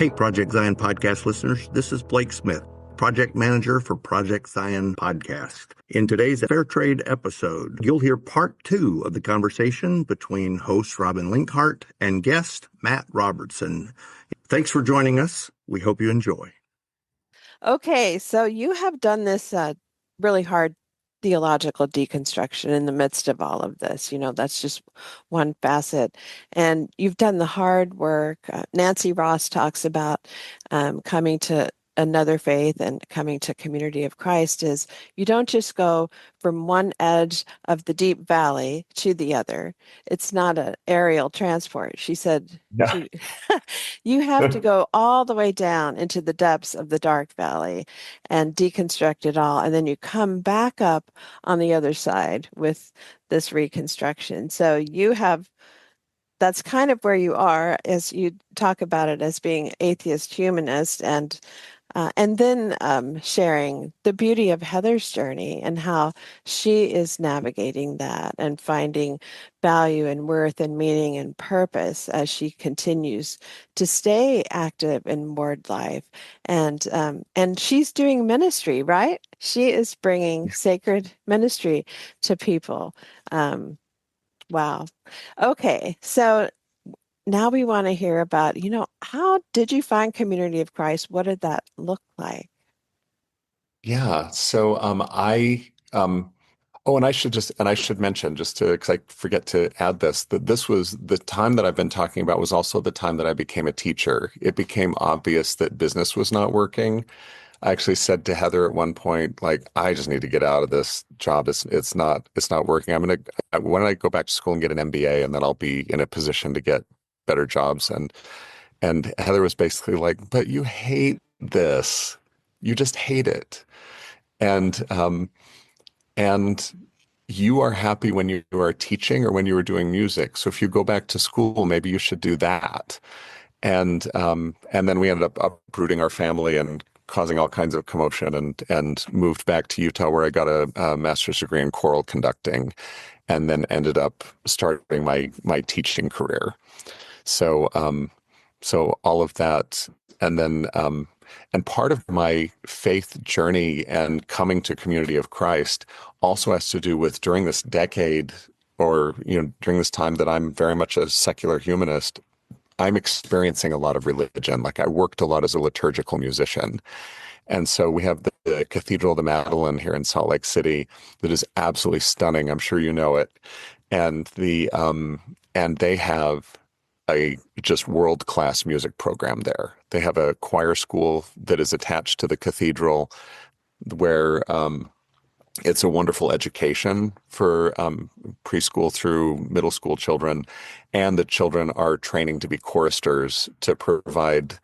Hey, Project Zion podcast listeners, this is Blake Smith, project manager for Project Zion podcast. In today's Fair Trade episode, you'll hear part 2 of the conversation between host Robin Linkhart and guest Matt Robertson. Thanks for joining us. We hope you enjoy. Okay, so you have done this really hard theological deconstruction in the midst of all of this. That's just one facet. And you've done the hard work. Nancy Ross talks about coming to another faith and coming to community of Christ is you don't just go from one edge of the deep valley to the other. It's not an aerial transport. She said, Yeah. you have to go all the way down into the depths of the dark valley and deconstruct it all. And then you come back up on the other side with this reconstruction. So that's kind of where you are as you talk about it as being atheist humanist and then sharing the beauty of Heather's journey and how she is navigating that and finding value and worth and meaning and purpose as she continues to stay active in ward life. And she's doing ministry, right? She is bringing sacred ministry to people. Wow. Okay, so now we want to hear about, how did you find Community of Christ? What did that look like? Yeah. So and I should mention just to because I forget to add this that this was the time that I've been talking about was also the time that I became a teacher. It became obvious that business was not working. I actually said to Heather at one point, like, I just need to get out of this job. It's not working. Why don't I go back to school and get an MBA, and then I'll be in a position to get better jobs. And Heather was basically like, but you hate this. You just hate it. And and you are happy when you are teaching or when you are doing music. So if you go back to school, maybe you should do that. And then we ended up uprooting our family and causing all kinds of commotion and moved back to Utah where I got a master's degree in choral conducting and then ended up starting my teaching career. So so all of that, and then and part of my faith journey and coming to Community of Christ also has to do with during this decade, or during this time that I'm very much a secular humanist, I'm experiencing a lot of religion. Like I worked a lot as a liturgical musician. And so we have the Cathedral of the Magdalene here in Salt Lake City that is absolutely stunning. I'm sure you know it. And they have a just world-class music program there. They have a choir school that is attached to the cathedral where it's a wonderful education for preschool through middle school children. And the children are training to be choristers to provide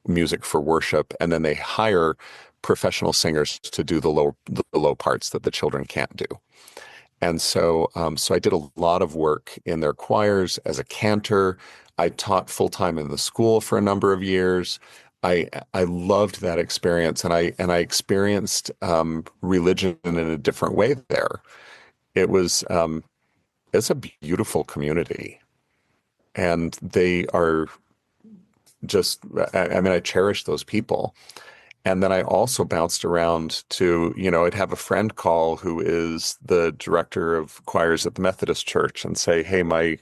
music for worship. And then they hire professional singers to do the low parts that the children can't do. And so, so I did a lot of work in their choirs as a cantor. I taught full time in the school for a number of years. I loved that experience, and I experienced religion in a different way there. It was it's a beautiful community, and they are just. I mean, I cherish those people. And then I also bounced around to, I'd have a friend call who is the director of choirs at the Methodist Church and say, hey, my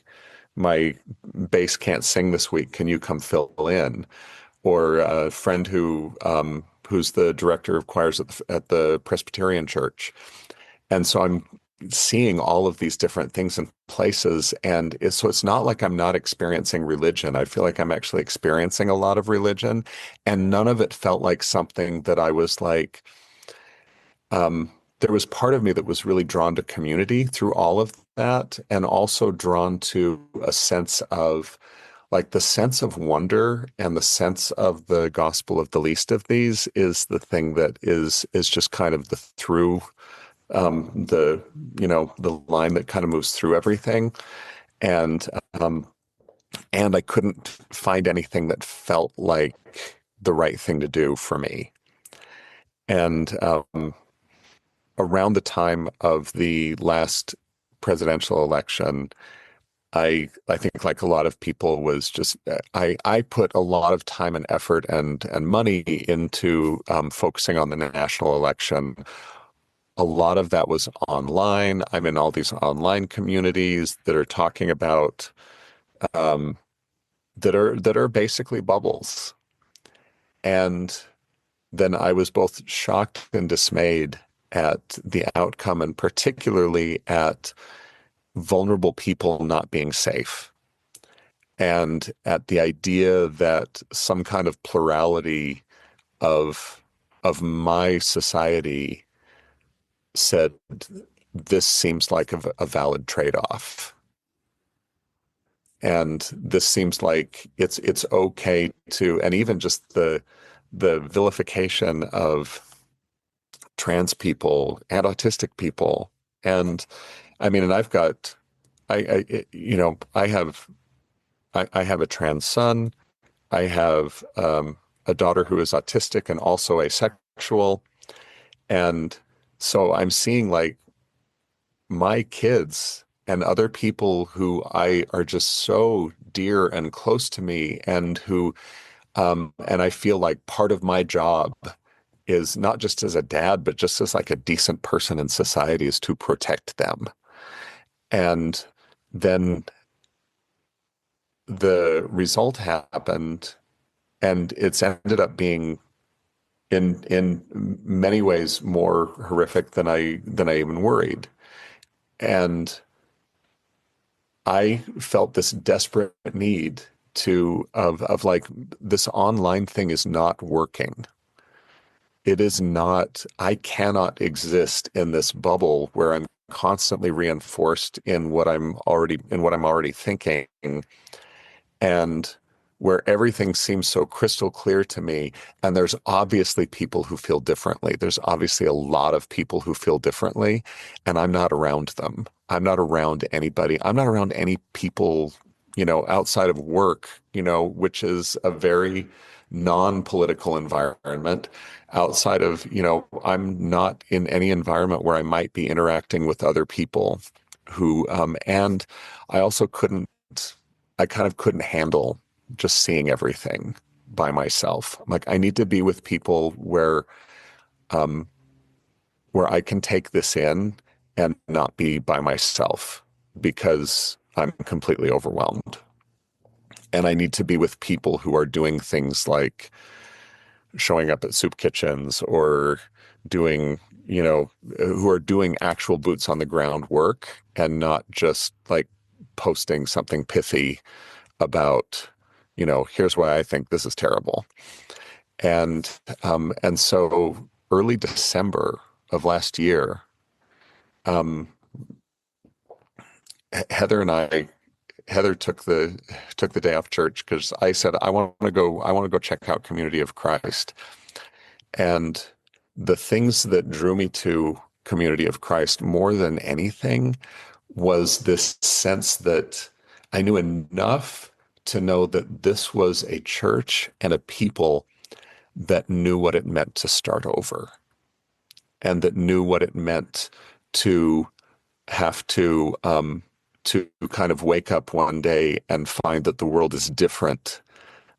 bass can't sing this week. Can you come fill in? Or a friend who's the director of choirs at the Presbyterian Church. And so I'm seeing all of these different things in places. And so it's not like I'm not experiencing religion. I feel like I'm actually experiencing a lot of religion. And none of it felt like something that I was like, there was part of me that was really drawn to community through all of that. And also drawn to a sense of like the sense of wonder and the sense of the gospel of the least of these is the thing that is just kind of the through the the line that kind of moves through everything, and um, and I couldn't find anything that felt like the right thing to do for me. And around the time of the last presidential election, I think like a lot of people was just I put a lot of time and effort and money into focusing on the national election. A lot of that was online. I'm in all these online communities that are talking about um, that are basically bubbles. And then I was both shocked and dismayed at the outcome, and particularly at vulnerable people not being safe, and at the idea that some kind of plurality of my society said this seems like a valid trade-off. And this seems like it's okay to, and even just the vilification of trans people and autistic people. And I mean, and I've got, I have, I have a trans son. I have a daughter who is autistic and also asexual. And so I'm seeing like my kids and other people who I are just so dear and close to me, and who and I feel like part of my job is not just as a dad, but just as like a decent person in society, is to protect them. And then the result happened, and it's ended up being in many ways more horrific than I even worried. And I felt this desperate need of like, this online thing is not working. It is not, I cannot exist in this bubble where I'm constantly reinforced in what I'm already thinking, and where everything seems so crystal clear to me. And there's obviously people who feel differently. There's obviously a lot of people who feel differently, and I'm not around them. I'm not around anybody. I'm not around any people, outside of work, which is a very non-political environment. Outside of, I'm not in any environment where I might be interacting with other people who, and I also I kind of couldn't handle just seeing everything by myself. Like, I need to be with people um, where I can take this in and not be by myself, because I'm completely overwhelmed. And I need to be with people who are doing things like showing up at soup kitchens, or doing, who are doing actual boots on the ground work, and not just like posting something pithy about, here's why I think this is terrible. And so early December of last year, um, Heather and I, Heather took the day off church because I said, I want to go check out Community of Christ. And the things that drew me to Community of Christ more than anything was this sense that I knew enough to know that this was a church and a people that knew what it meant to start over, and that knew what it meant to have to kind of wake up one day and find that the world is different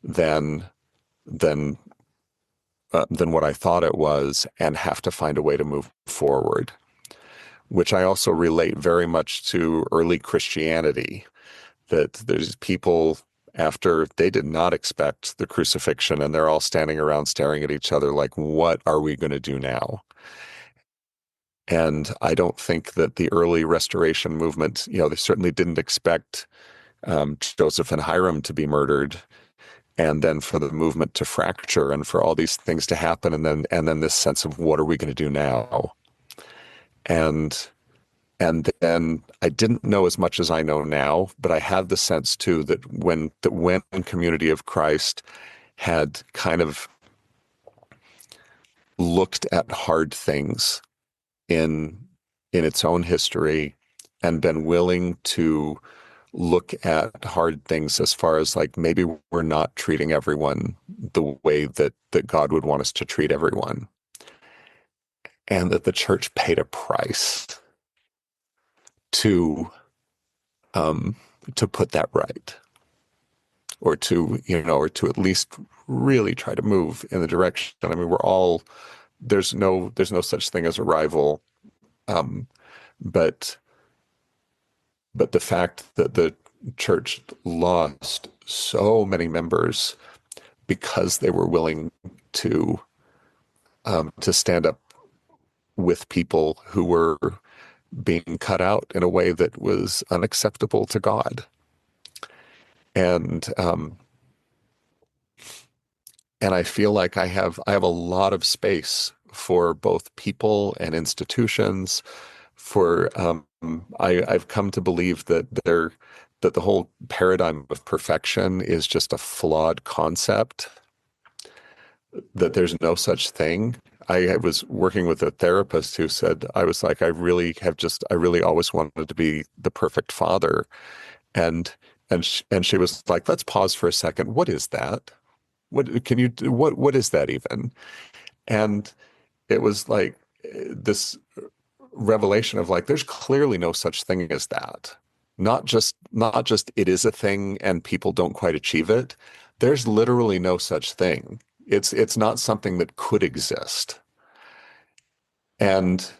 than than than what I thought it was, and have to find a way to move forward, which I also relate very much to early Christianity, that there's people after they did not expect the crucifixion, and they're all standing around staring at each other like, what are we going to do now? And I don't think that the early restoration movement, they certainly didn't expect Joseph and Hiram to be murdered, and then for the movement to fracture, and for all these things to happen, and then this sense of, what are we going to do now? And then I didn't know as much as I know now, but I had the sense too that when Community of Christ had kind of looked at hard things in its own history, and been willing to look at hard things as far as like, maybe we're not treating everyone the way that God would want us to treat everyone, and that the church paid a price to put that right, or to at least really try to move in the direction. I mean, there's no such thing as a rival, but the fact that the church lost so many members because they were willing to stand up with people who were being cut out in a way that was unacceptable to God. And I feel like I have a lot of space for both people and institutions. For I've come to believe that the whole paradigm of perfection is just a flawed concept, that there's no such thing. I was working with a therapist who said, I was like, I really always wanted to be the perfect father. And she was like, let's pause for a second. What is that? What is that even? And it was like this revelation of like, there's clearly no such thing as that. Not just it is a thing and people don't quite achieve it. There's literally no such thing. It's not something that could exist. And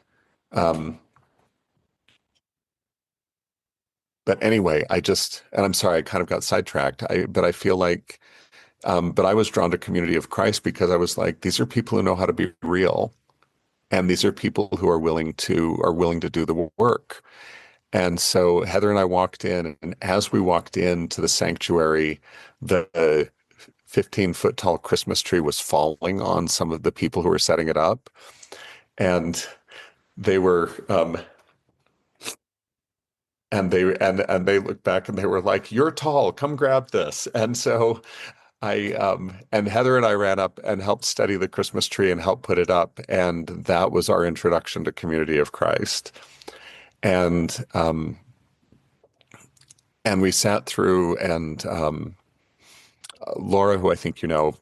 but anyway, and I'm sorry, I kind of got sidetracked. But I feel like, but I was drawn to Community of Christ because I was like, these are people who know how to be real, and these are people who are willing to do the work. And so Heather and I walked in, and as we walked into the sanctuary, the 15-foot tall Christmas tree was falling on some of the people who were setting it up, and they were. And they looked back and they were like, "You're tall, come grab this." And so and Heather and I ran up and helped steady the Christmas tree and helped put it up. And that was our introduction to Community of Christ. And we sat through, and Laura, who I think you know,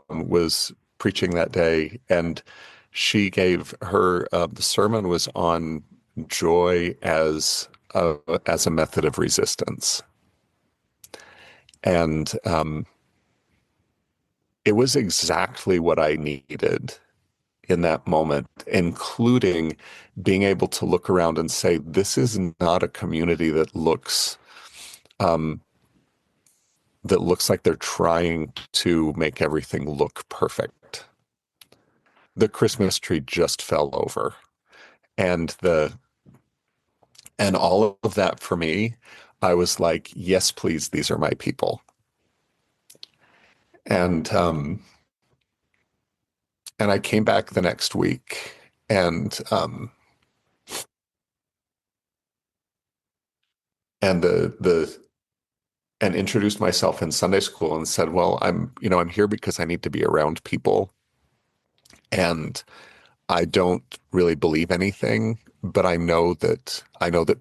was preaching that day, and she gave her the sermon was on joy as a method of resistance. And it was exactly what I needed in that moment, including being able to look around and say, this is not a community that looks like they're trying to make everything look perfect. The Christmas tree just fell over. And all of that for me, I was like, yes, please, these are my people. And I came back the next week and introduced myself in Sunday school and said, well, I'm here because I need to be around people. And I don't really believe anything, but I know that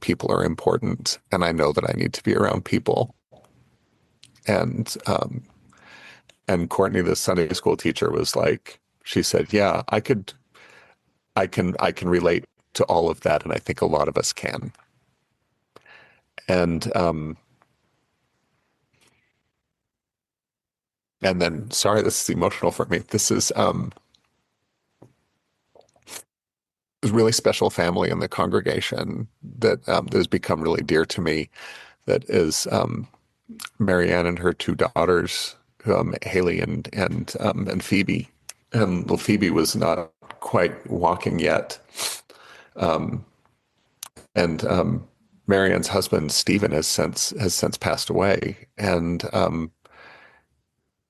people are important, and I know that I need to be around people. And Courtney, the Sunday school teacher, was like, she said, yeah, I can relate to all of that, and I think a lot of us can. And then, sorry, this is emotional for me. This is a really special family in the congregation that has become really dear to me. That is Marianne and her two daughters, Haley and Phoebe. And well, Phoebe was not quite walking yet. And Marianne's husband, Stephen, has since passed away.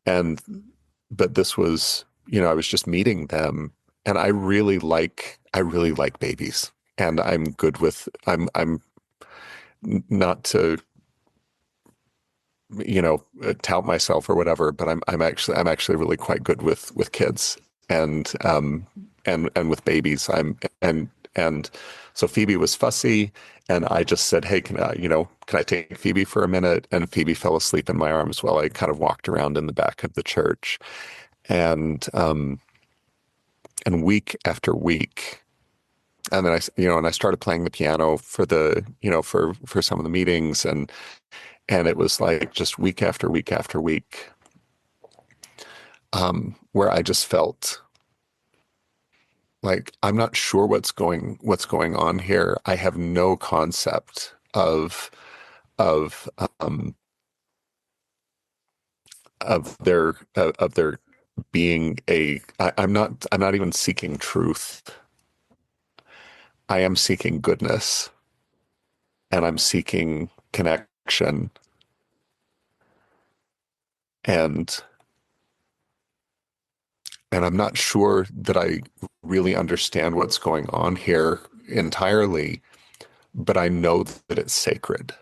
But this was, I was just meeting them, and I really like babies, and I'm good with, I'm not to, tout myself or whatever, but I'm actually really quite good with kids and with babies. And so Phoebe was fussy, and I just said, hey, can I take Phoebe for a minute? And Phoebe fell asleep in my arms while I kind of walked around in the back of the church. And week after week, and then I started playing the piano for for some of the meetings, and it was like just week after week after week, where I just felt like I'm not sure what's going on here. I have no concept of um, of there being I'm not even seeking truth. I am seeking goodness, and I'm seeking connection, and I'm not sure that I really understand what's going on here entirely, but I know that it's sacred.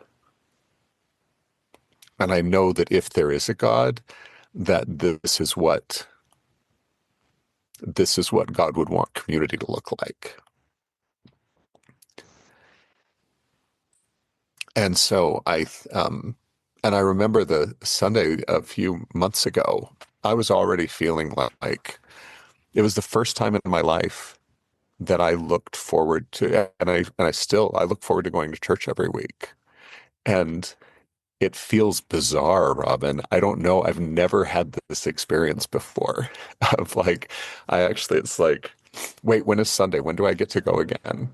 And I know that if there is a God, that this is what God would want community to look like. And so and I remember the Sunday a few months ago, I was already feeling like it was the first time in my life that I looked forward to, I look forward to going to church every week. And it feels bizarre, Robin. I don't know. I've never had this experience before of like, it's like, wait, when is Sunday? When do I get to go again?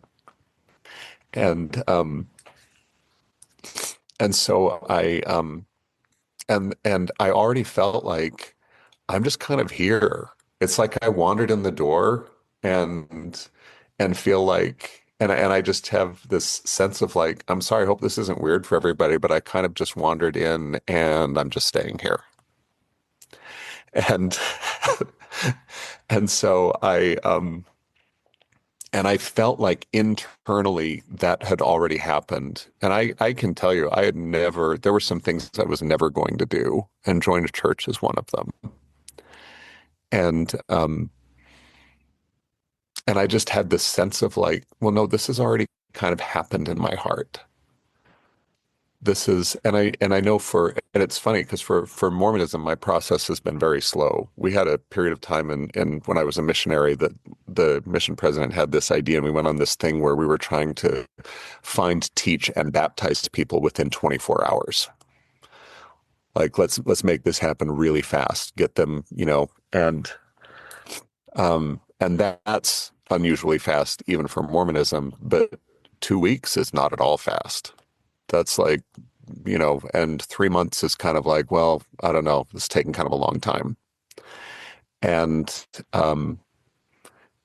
And, and so and I already felt like I'm just kind of here. It's like I wandered in the door and feel like and I just have this sense of like, I'm sorry, I hope this isn't weird for everybody, but I kind of just wandered in and I'm just staying here. And so I felt like internally that had already happened. And I can tell you, there were some things I was never going to do, and join a church is one of them. And I just had this sense of like, well, no, this has already kind of happened in my heart. This is, and I know and it's funny because for Mormonism, my process has been very slow. We had a period of time in when I was a missionary that the mission president had this idea, and we went on this thing where we were trying to find, teach, and baptize people within 24 hours. Like, let's make this happen really fast, get them, and that's unusually fast even for Mormonism, but 2 weeks is not at all fast. That's like, and 3 months is kind of like, well, I don't know, it's taking kind of a long time. And um,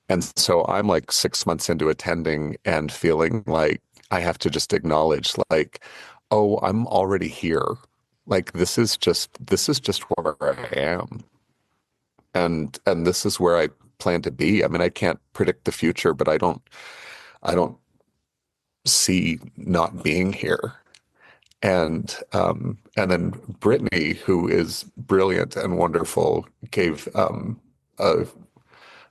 and so I'm like 6 months into attending and feeling like I have to just acknowledge like, oh, I'm already here. Like this is just where I am. And this is where I plan to be. I mean, I can't predict the future, but I don't see not being here. And then Brittany, who is brilliant and wonderful, gave a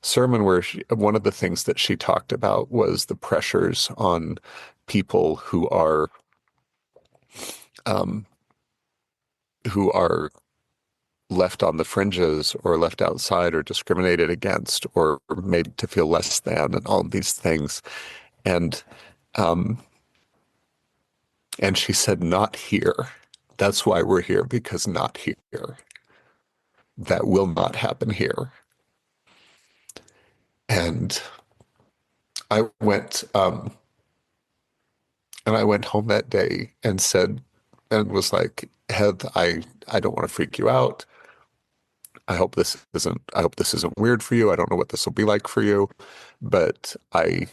sermon where one of the things that she talked about was the pressures on people um, who are left on the fringes or left outside or discriminated against or made to feel less than, and all of these things. And um, she said, "Not here. That's why we're here, because not here. That will not happen here." And I went I went home that day and said, and was like, Heath, I don't want to freak you out. I hope this isn't weird for you. I don't know what this will be like for you, but I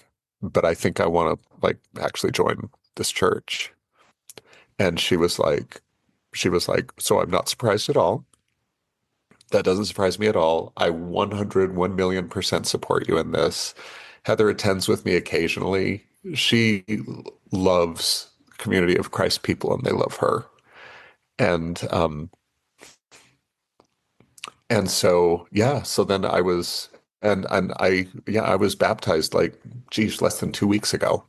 think I want to like actually join this church. And she was like, so I'm not surprised at all. That doesn't surprise me at all. I 101 million% support you in this. Heather attends with me occasionally. She loves Community of Christ people, and they love her. And so yeah, so then I was and I yeah, I was baptized like geez, less than 2 weeks ago.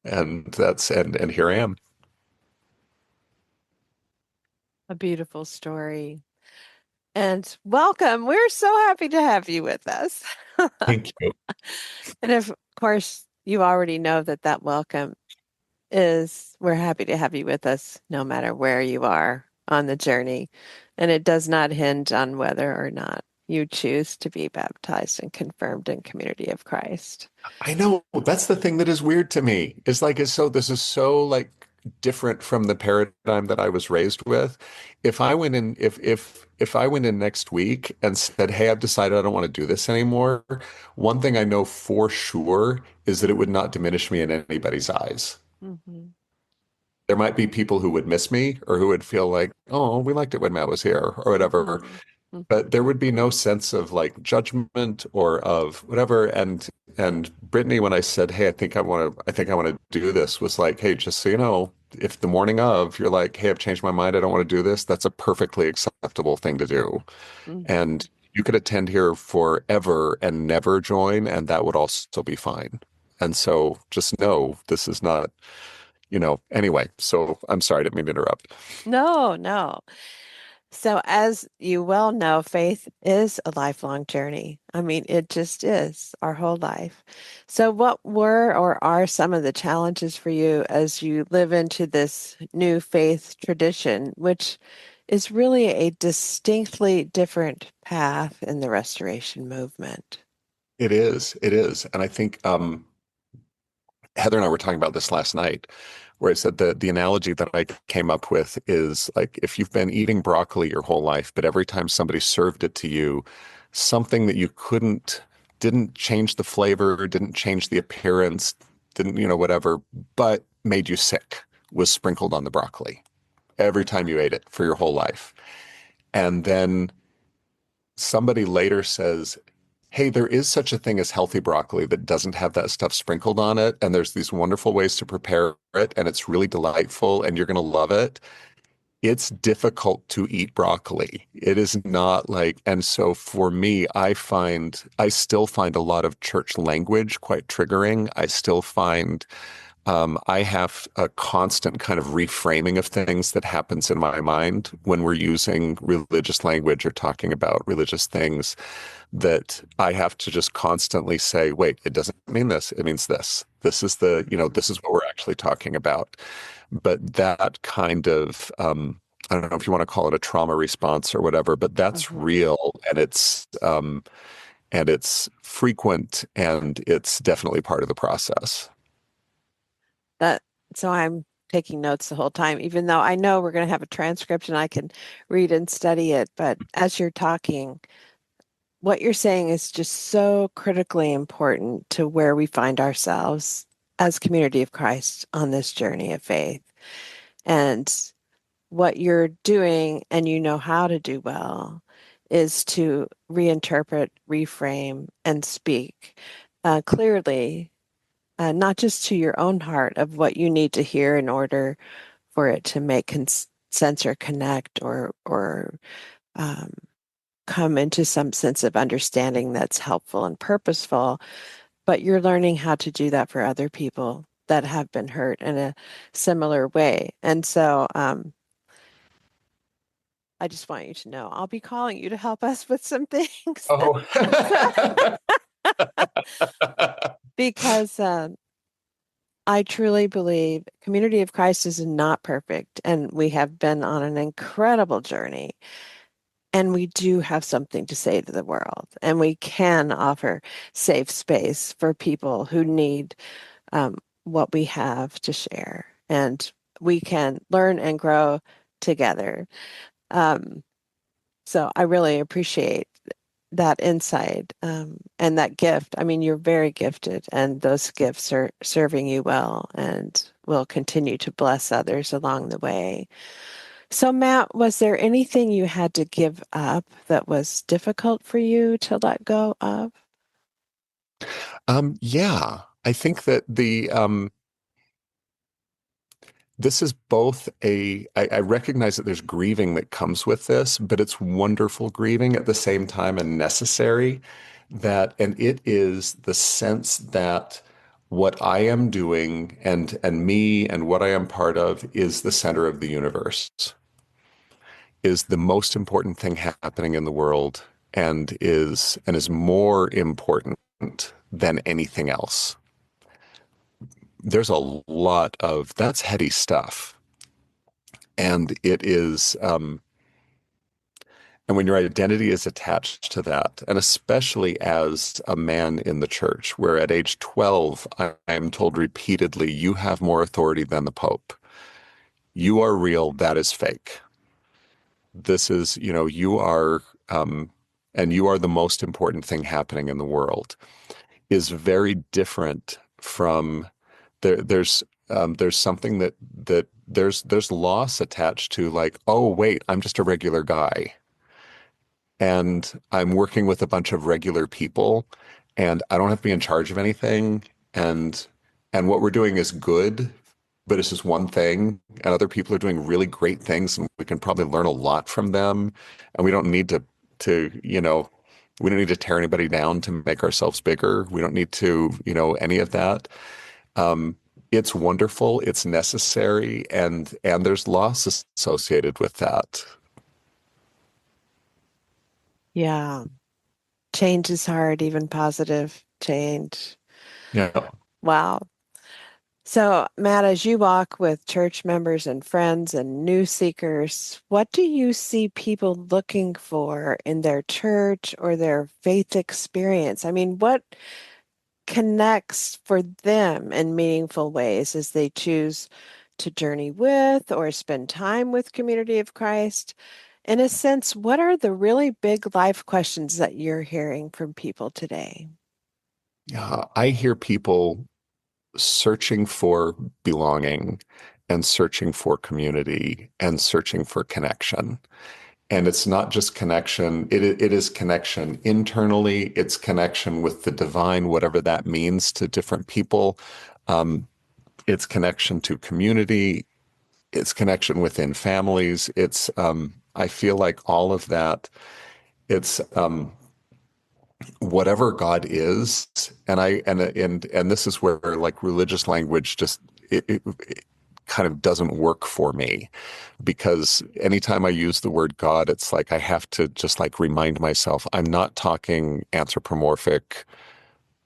And and here I am. A beautiful story. And welcome. We're so happy to have you with us. Thank you. And of course, you already know that that welcome is we're happy to have you with us no matter where you are on the journey. And it does not hinge on whether or not you choose to be baptized and confirmed in community of Christ. I know that's the thing that is weird to me. It's like this is so like different from the paradigm that I was raised with. If I went in next week and said, "Hey, I've decided I don't want to do this anymore," one thing I know for sure is that it would not diminish me in anybody's eyes. Mm-hmm. There might be people who would miss me or who would feel like, "Oh, we liked it when Matt was here," or whatever. Mm-hmm. But Mm-hmm. there would be no sense of like judgment or of whatever. And Brittany, when I said, "Hey, I think I want to do this," was like, "Hey, just so you know, if the morning of you're like, hey, I've changed my mind, I don't want to do this," that's a perfectly acceptable thing to do. Mm-hmm. And you could attend here forever and never join, and that would also be fine. And so just know this is not, anyway. So I'm sorry, I didn't mean to interrupt. No, no. So, as you well know, faith is a lifelong journey. I mean, it just is our whole life. So, what were or are some of the challenges for you as you live into this new faith tradition, which is really a distinctly different path in the restoration movement? It is. It is. And I think Heather and I were talking about this last night, where I said the analogy that I came up with is like if you've been eating broccoli your whole life, but every time somebody served it to you, something that you didn't change the flavor, didn't change the appearance, didn't, whatever, but made you sick was sprinkled on the broccoli every time you ate it for your whole life. And then somebody later says, hey, there is such a thing as healthy broccoli that doesn't have that stuff sprinkled on it. And there's these wonderful ways to prepare it, and it's really delightful, and you're going to love it. It's difficult to eat broccoli. It is not like, and so for me, I still find a lot of church language quite triggering. I still find I have a constant kind of reframing of things that happens in my mind when we're using religious language or talking about religious things that I have to just constantly say, wait, it doesn't mean this. It means this. This is what we're actually talking about. But that kind of, I don't know if you want to call it a trauma response or whatever, but that's Mm-hmm. real and it's frequent and it's definitely part of the process. That so I'm taking notes the whole time, even though I know we're going to have a transcript and I can read and study it. But as you're talking, what you're saying is just so critically important to where we find ourselves as community of Christ on this journey of faith. And what you're doing, and you know how to do well, is to reinterpret, reframe, and speak clearly, not just to your own heart of what you need to hear in order for it to make sense or connect or um, come into some sense of understanding that's helpful and purposeful, but you're learning how to do that for other people that have been hurt in a similar way. And so I just want you to know I'll be calling you to help us with some things Oh. because I truly believe Community of Christ is not perfect, and we have been on an incredible journey. And we do have something to say to the world, and we can offer safe space for people who need what we have to share. And we can learn and grow together. Um, so I really appreciate that insight and that gift. I mean, you're very gifted, and those gifts are serving you well and will continue to bless others along the way. So, Matt, was there anything you had to give up that was difficult for you to let go of? Yeah, I think that this is both I recognize that there's grieving that comes with this, but it's wonderful grieving at the same time and necessary and it is the sense that what I am doing and me and what I am part of is the center of the universe. is the most important thing happening in the world and is more important than anything else. There's a lot of that's heady stuff. And it is, and when your identity is attached to that, and especially as a man in the church, where at age 12, I am told repeatedly, you have more authority than the Pope. You are real, that is fake. This is, you are, and you are the most important thing happening in the world, is very different from there's something that there's loss attached to, like, oh wait, I'm just a regular guy and I'm working with a bunch of regular people and I don't have to be in charge of anything, and what we're doing is good, but it's just one thing, and other people are doing really great things and we can probably learn a lot from them, and we don't need to we don't need to tear anybody down to make ourselves bigger. We don't need to, any of that. Um, it's wonderful, it's necessary, and there's loss associated with that. Yeah. Change is hard, even positive change. Yeah. Wow. So, Matt, as you walk with church members and friends and new seekers, what do you see people looking for in their church or their faith experience? I mean, what connects for them in meaningful ways as they choose to journey with or spend time with Community of Christ? In a sense, what are the really big life questions that you're hearing from people today? Yeah. I hear people searching for belonging and searching for community and searching for connection. And it's not just connection, it is connection internally, it's connection with the divine, whatever that means to different people. Um, it's connection to community, it's connection within families. I feel like all of that, it's whatever God is, and this is where like religious language just it kind of doesn't work for me, because anytime I use the word God, it's like I have to just like remind myself I'm not talking anthropomorphic,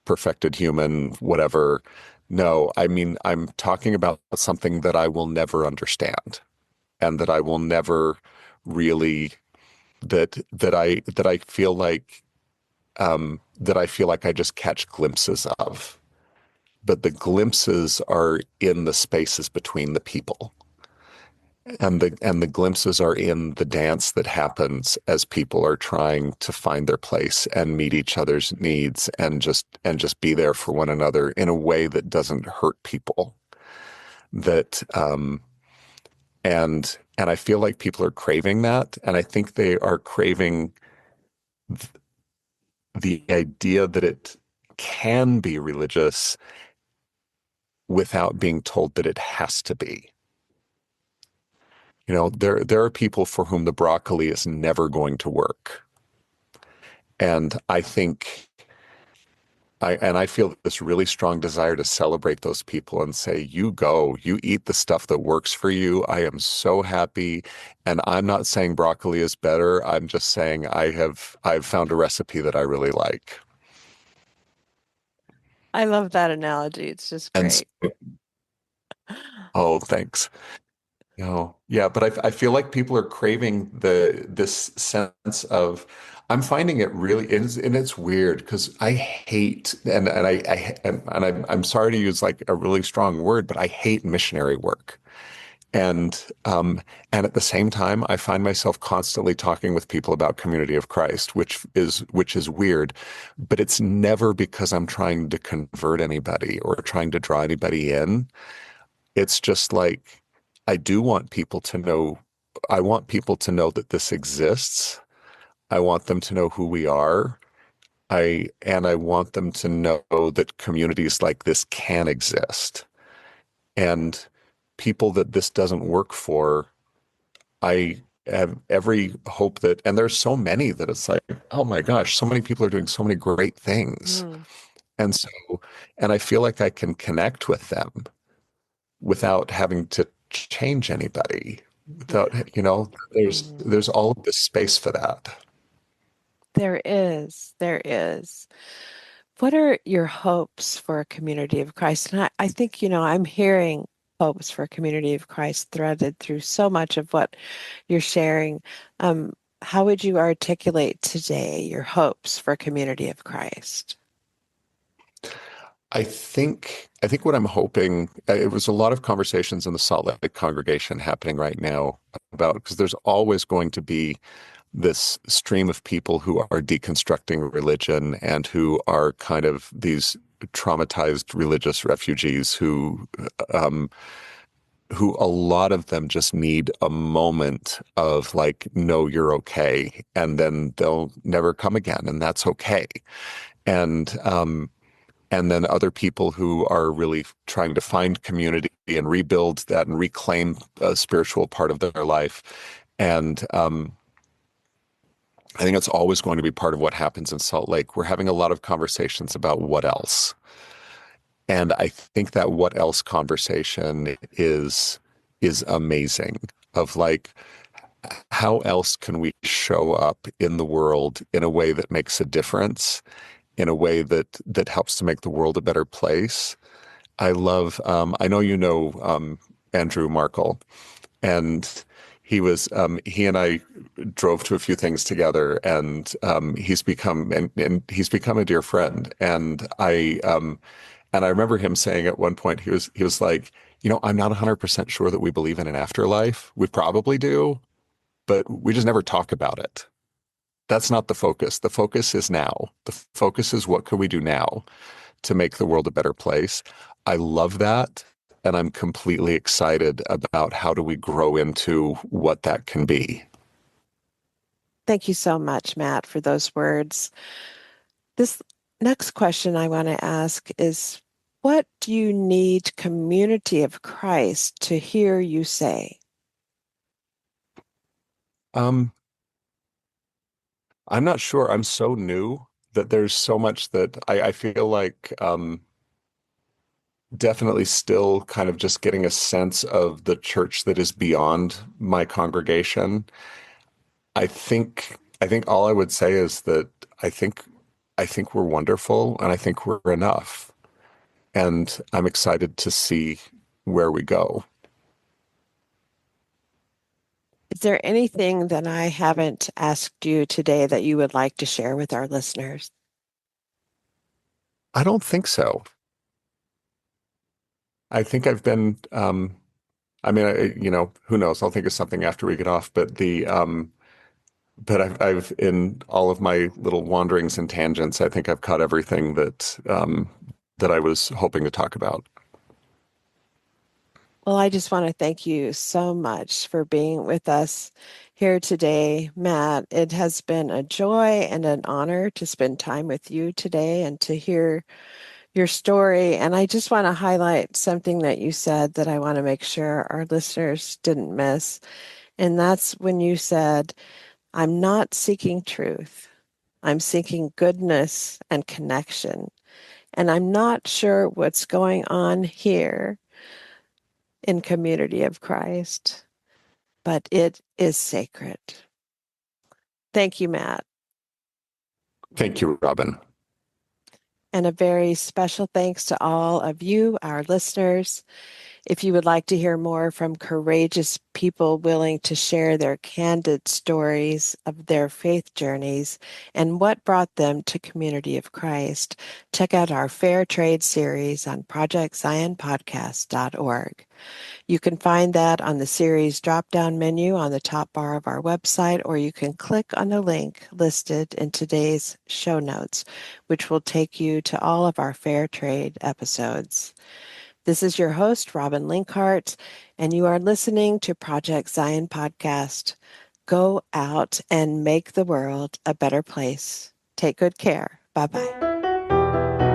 perfected human, whatever. No, I mean I'm talking about something that I will never understand and that I will never really that I feel like I just catch glimpses of. But the glimpses are in the spaces between the people. And the glimpses are in the dance that happens as people are trying to find their place and meet each other's needs and just be there for one another in a way that doesn't hurt people. That and I feel like people are craving that, and I think they are craving the idea that it can be religious without being told that it has to be. There are people for whom the broccoli is never going to work. And I feel this really strong desire to celebrate those people and say, you go, you eat the stuff that works for you. I am so happy. And I'm not saying broccoli is better. I'm just saying I've found a recipe that I really like. I love that analogy. It's just And great. oh, thanks. No, yeah, but I feel like people are craving this sense of. I'm finding it really, and it's weird because I hate, and I'm sorry to use like a really strong word, but I hate missionary work. And and at the same time, I find myself constantly talking with people about Community of Christ, which is weird, but it's never because I'm trying to convert anybody or trying to draw anybody in. It's just like I do want people to know, I want people to know that this exists. I want them to know who we are. I want them to know that communities like this can exist. And people that this doesn't work for, I have every hope that, and there's so many that it's like, oh my gosh, so many people are doing so many great things. Mm. And so, and I feel like I can connect with them without having to change anybody. without, Mm. there's all of this space for that. There is. There is. What are your hopes for a community of Christ? And I think, I'm hearing hopes for a community of Christ threaded through so much of what you're sharing. Um, how would you articulate today your hopes for a community of Christ? I think what I'm hoping, it was a lot of conversations in the Salt Lake congregation happening right now about, because there's always going to be this stream of people who are deconstructing religion and who are kind of these traumatized religious refugees um, who a lot of them just need a moment of like, no, you're okay, and then they'll never come again, and that's okay. And and then other people who are really trying to find community and rebuild that and reclaim a spiritual part of their life. And I think it's always going to be part of what happens in Salt Lake. We're having a lot of conversations about what else. And I think that what else conversation is amazing of like, how else can we show up in the world in a way that makes a difference, in a way that helps to make the world a better place? I love, I know Andrew Markle, and he and I drove to a few things together, and and he's become a dear friend. And I remember him saying at one point, he was like, I'm not 100% sure that we believe in an afterlife. We probably do, but we just never talk about it. That's not the focus. The focus is now. The focus is what can we do now to make the world a better place. I love that. And I'm completely excited about how do we grow into what that can be. Thank you so much, Matt, for those words. This next question I want to ask is, what do you need community of Christ to hear you say? Um, I'm not sure. I'm so new that there's so much that I feel like definitely still kind of just getting a sense of the church that is beyond my congregation. I think all I would say is that I think I think we're wonderful and I think we're enough. And I'm excited to see where we go. Is there anything that I haven't asked you today that you would like to share with our listeners? I don't think so. I think I've been I mean, who knows? I'll think of something after we get off, but I've in all of my little wanderings and tangents, I think I've caught everything that I was hoping to talk about. Well, I just want to thank you so much for being with us here today, Matt. It has been a joy and an honor to spend time with you today and to hear your story. And I just want to highlight something that you said that I want to make sure our listeners didn't miss. And that's when you said, I'm not seeking truth. I'm seeking goodness and connection. And I'm not sure what's going on here in Community of Christ, but it is sacred. Thank you, Matt. Thank you, Robin. And a very special thanks to all of you, our listeners. If you would like to hear more from courageous people willing to share their candid stories of their faith journeys and what brought them to Community of Christ, check out our Fair Trade series on projectzionpodcast.org. You can find that on the series drop-down menu on the top bar of our website, or you can click on the link listed in today's show notes, which will take you to all of our Fair Trade episodes. This is your host, Robin Linkhart, and you are listening to Project Zion Podcast. Go out and make the world a better place. Take good care. Bye-bye.